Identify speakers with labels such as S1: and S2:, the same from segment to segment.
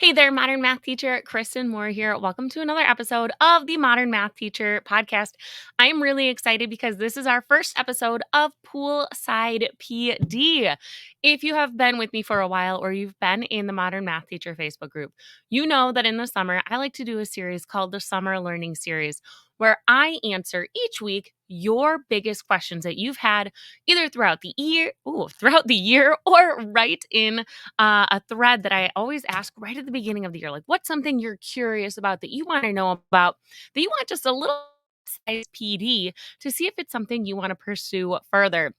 S1: Hey there, Modern Math Teacher. Kristen Moore here. Welcome to another episode of the Modern Math Teacher podcast. I'm really excited because this is our first episode of Poolside PD. If you have been with me for a while or you've been in the Modern Math Teacher Facebook group, you know that in the summer, I like to do a series called the Summer Learning Series, where I answer each week your biggest questions that you've had either throughout the year or right in a thread that I always ask right at the beginning of the year. Like, what's something you're curious about that you want to know about, that you want just a little size PD to see if it's something you want to pursue further.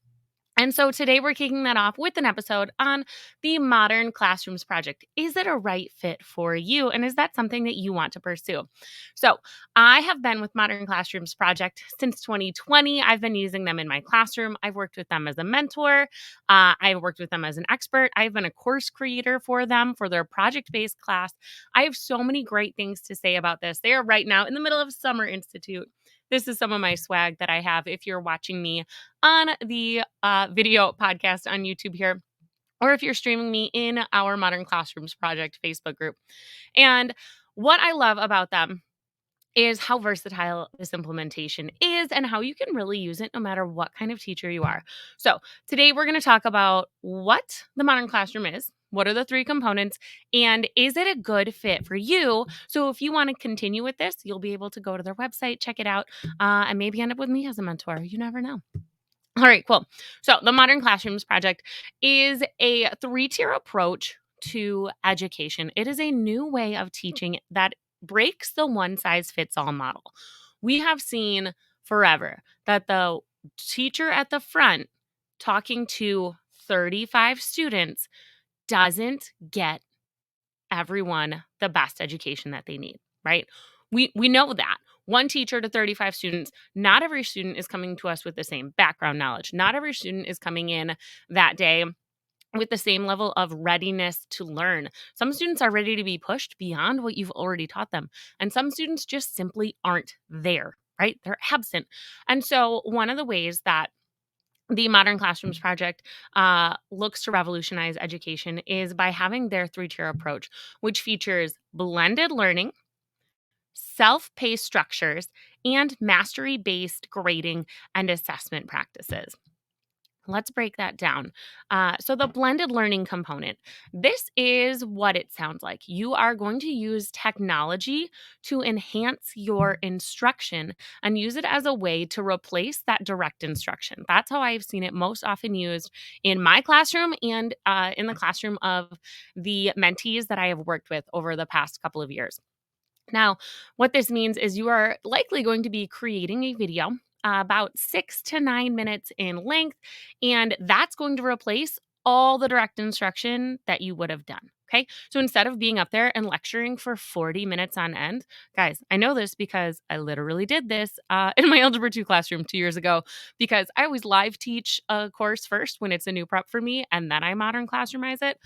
S1: And so today we're kicking that off with an episode on the Modern Classrooms Project. Is it a right fit for you? And is that something that you want to pursue? So I have been with Modern Classrooms Project since 2020. I've been using them in my classroom. I've worked with them as a mentor. I've worked with them as an expert. I've been a course creator for them for their project-based class. I have so many great things to say about this. They are right now in the middle of Summer Institute. This is some of my swag that I have if you're watching me on the video podcast on YouTube here, or if you're streaming me in our Modern Classrooms Project Facebook group. And what I love about them is how versatile this implementation is and how you can really use it no matter what kind of teacher you are. So today we're going to talk about what the modern classroom is. What are the three components? And is it a good fit for you? So if you want to continue with this, you'll be able to go to their website, check it out, and maybe end up with me as a mentor. You never know. All right, cool. So the Modern Classrooms Project is a three-tier approach to education. It is a new way of teaching that breaks the one-size-fits-all model. We have seen forever that the teacher at the front talking to 35 students doesn't get everyone the best education that they need, right? We know that. One teacher to 35 students, not every student is coming to us with the same background knowledge. Not every student is coming in that day with the same level of readiness to learn. Some students are ready to be pushed beyond what you've already taught them, and some students just simply aren't there, right? They're absent. And so one of the ways that the Modern Classrooms Project looks to revolutionize education is by having their three-tier approach, which features blended learning, self-paced structures, and mastery-based grading and assessment practices. Let's break that down. So the blended learning component, this is what it sounds like. You are going to use technology to enhance your instruction and use it as a way to replace that direct instruction. That's how I've seen it most often used in my classroom and in the classroom of the mentees that I have worked with over the past couple of years. Now, what this means is you are likely going to be creating a video about 6 to 9 minutes in length, and that's going to replace all the direct instruction that you would have done. Okay. So instead of being up there and lecturing for 40 minutes on end, guys, I know this because I literally did this in my Algebra 2 classroom 2 years ago, because I always live teach a course first when it's a new prep for me, and then I modern classroomize it.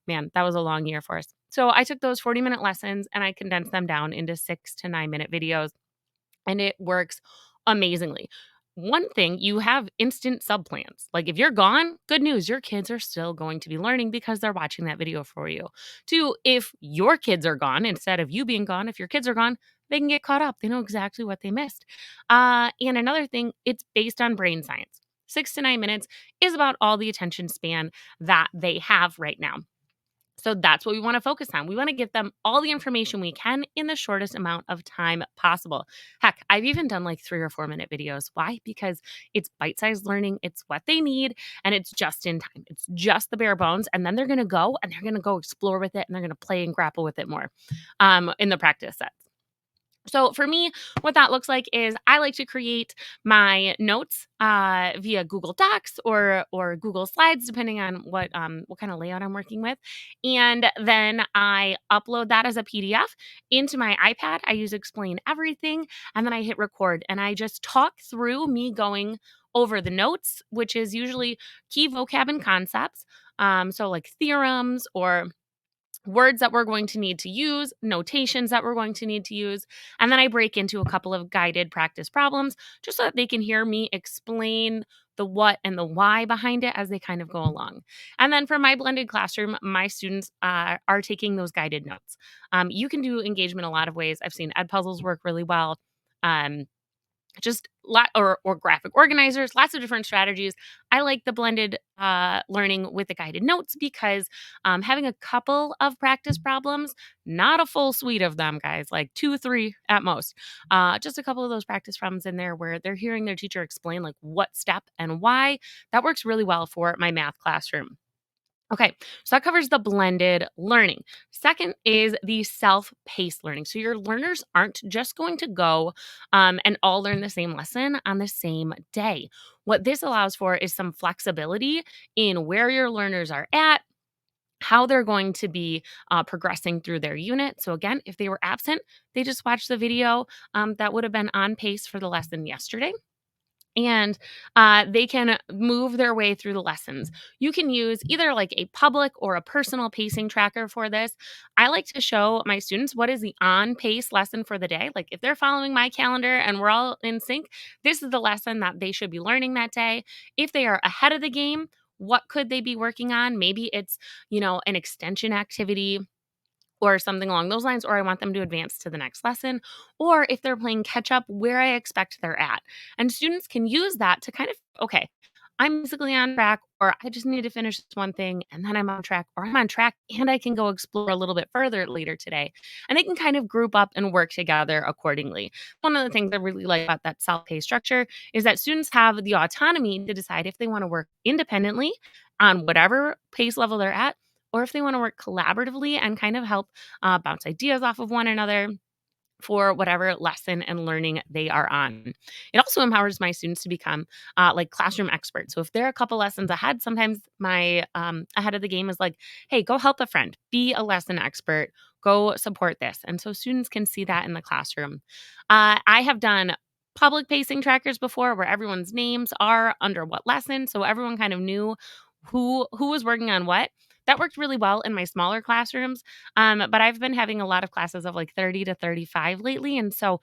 S1: Man, that was a long year for us. So I took those 40-minute lessons and I condensed them down into 6 to 9-minute videos, and it works amazingly. One thing, you have instant sub plans. Like if you're gone, good news, your kids are still going to be learning because they're watching that video for you. Two, if your kids are gone, instead of you being gone, if your kids are gone, they can get caught up. They know exactly what they missed. And another thing, it's based on brain science. 6 to 9 minutes is about all the attention span that they have right now. So that's what we want to focus on. We want to give them all the information we can in the shortest amount of time possible. Heck, I've even done like 3 or 4 minute videos. Why? Because it's bite-sized learning. It's what they need, and it's just in time. It's just the bare bones. And then they're going to go explore with it, and they're going to play and grapple with it more in the practice sets. So for me, what that looks like is I like to create my notes via Google Docs or Google Slides, depending on what kind of layout I'm working with. And then I upload that as a PDF into my iPad. I use Explain Everything, and then I hit record, and I just talk through me going over the notes, which is usually key vocab and concepts. So like theorems or words that we're going to need to use, notations that we're going to need to use, and then I break into a couple of guided practice problems just so that they can hear me explain the what and the why behind it as they kind of go along. And then for my blended classroom, my students are taking those guided notes. You can do engagement a lot of ways. I've seen ed puzzles work really well. Um, just lot or graphic organizers, lots of different strategies. I like the blended learning with the guided notes because having a couple of practice problems, not a full suite of them, guys, like 2 3 at most, just a couple of those practice problems in there where they're hearing their teacher explain like what step and why. That works really well for my math classroom. Okay, so that covers the blended learning. Second is the self paced learning. So your learners aren't just going to go and all learn the same lesson on the same day. What this allows for is some flexibility in where your learners are at, how they're going to be progressing through their unit. So, again, if they were absent, they just watch the video that would have been on pace for the lesson yesterday and they can move their way through the lessons. You can use either like a public or a personal pacing tracker for this. I like to show my students what is the on pace lesson for the day. Like if they're following my calendar and we're all in sync, this is the lesson that they should be learning that day. If they are ahead of the game, what could they be working on? Maybe it's, an extension activity or something along those lines, or I want them to advance to the next lesson, or if they're playing catch up, where I expect they're at. And students can use that to kind of, okay, I'm basically on track, or I just need to finish this one thing and then I'm on track, or I'm on track and I can go explore a little bit further later today. And they can kind of group up and work together accordingly. One of the things I really like about that self paced structure is that students have the autonomy to decide if they want to work independently on whatever pace level they're at or if they want to work collaboratively and kind of help bounce ideas off of one another for whatever lesson and learning they are on. It also empowers my students to become like classroom experts. So if they're a couple lessons ahead, sometimes my ahead of the game is like, hey, go help a friend, be a lesson expert, go support this. And so students can see that in the classroom. I have done public pacing trackers before where everyone's names are under what lesson. So everyone kind of knew who was working on what. That worked really well in my smaller classrooms, but I've been having a lot of classes of like 30 to 35 lately. And so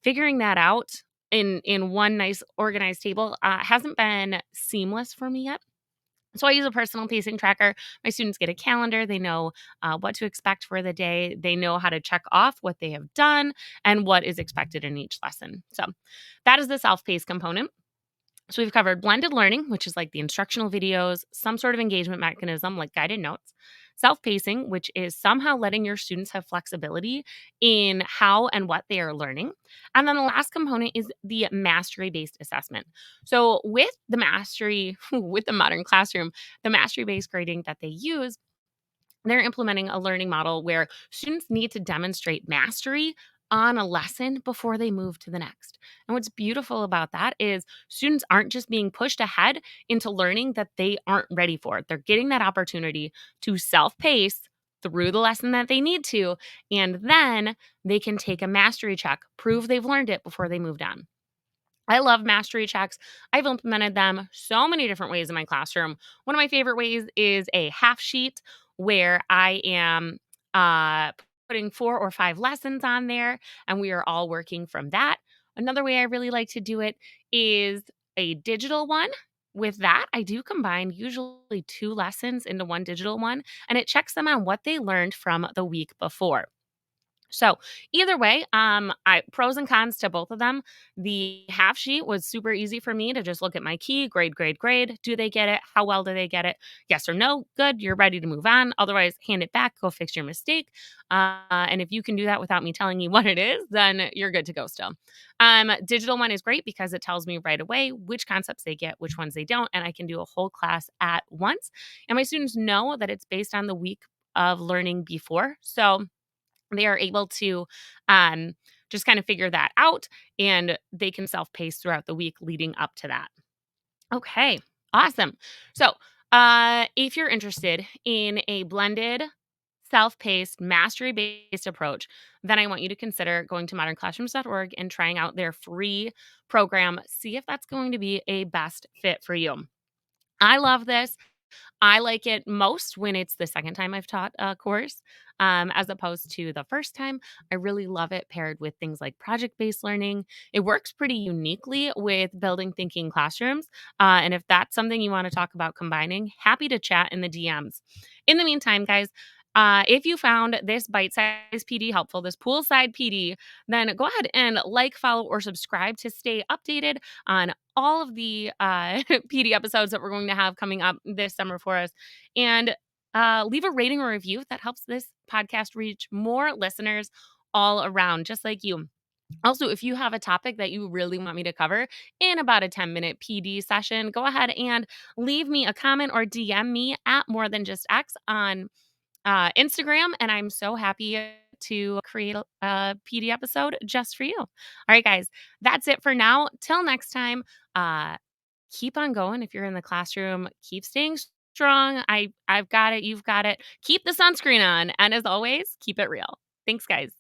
S1: figuring that out in one nice organized table hasn't been seamless for me yet. So I use a personal pacing tracker. My students get a calendar. They know what to expect for the day. They know how to check off what they have done and what is expected in each lesson. So that is the self-paced component. So we've covered blended learning, which is like the instructional videos, some sort of engagement mechanism like guided notes, self pacing, which is somehow letting your students have flexibility in how and what they are learning. And then the last component is the mastery based assessment. So with the mastery, with the modern classroom, the mastery based grading that they use, they're implementing a learning model where students need to demonstrate mastery on a lesson before they move to the next. And what's beautiful about that is students aren't just being pushed ahead into learning that they aren't ready for. They're getting that opportunity to self pace through the lesson that they need to, and then they can take a mastery check, prove they've learned it before they moved on. I love mastery checks. I've implemented them so many different ways in my classroom. One of my favorite ways is a half sheet where I am uh, putting 4 or 5 lessons on there and we are all working from that. Another way I really like to do it is a digital one. With that, I do combine usually 2 lessons into one digital one, and it checks them on what they learned from the week before. So either way, I pros and cons to both of them. The half sheet was super easy for me to just look at my key, grade, grade, grade. Do they get it? How well do they get it? Yes or no? Good. You're ready to move on. Otherwise, hand it back. Go fix your mistake. And if you can do that without me telling you what it is, then you're good to go still. Digital one is great because it tells me right away which concepts they get, which ones they don't, and I can do a whole class at once. And my students know that it's based on the week of learning before. So they are able to um, just kind of figure that out and they can self pace throughout the week leading up to that. Okay, awesome. So, if you're interested in a blended, self paced, mastery based approach, then I want you to consider going to modernclassrooms.org and trying out their free program. See if that's going to be a best fit for you. I love this. I like it most when it's the second time I've taught a course, as opposed to the first time. I really love it paired with things like project-based learning. It works pretty uniquely with building thinking classrooms, and if that's something you wanna talk about combining, happy to chat in the DMs. In the meantime, guys, if you found this bite-sized PD helpful, this poolside PD, then go ahead and like, follow, or subscribe to stay updated on all of the PD episodes that we're going to have coming up this summer for us. And leave a rating or review that helps this podcast reach more listeners all around, just like you. Also, if you have a topic that you really want me to cover in about a 10-minute PD session, go ahead and leave me a comment or DM me at More Than Just X on Instagram. And I'm so happy to create a PD episode just for you. All right, guys, that's it for now. Till next time. Keep on going if you're in the classroom. Keep staying strong. I've got it. You've got it. Keep the sunscreen on. And as always, keep it real. Thanks, guys.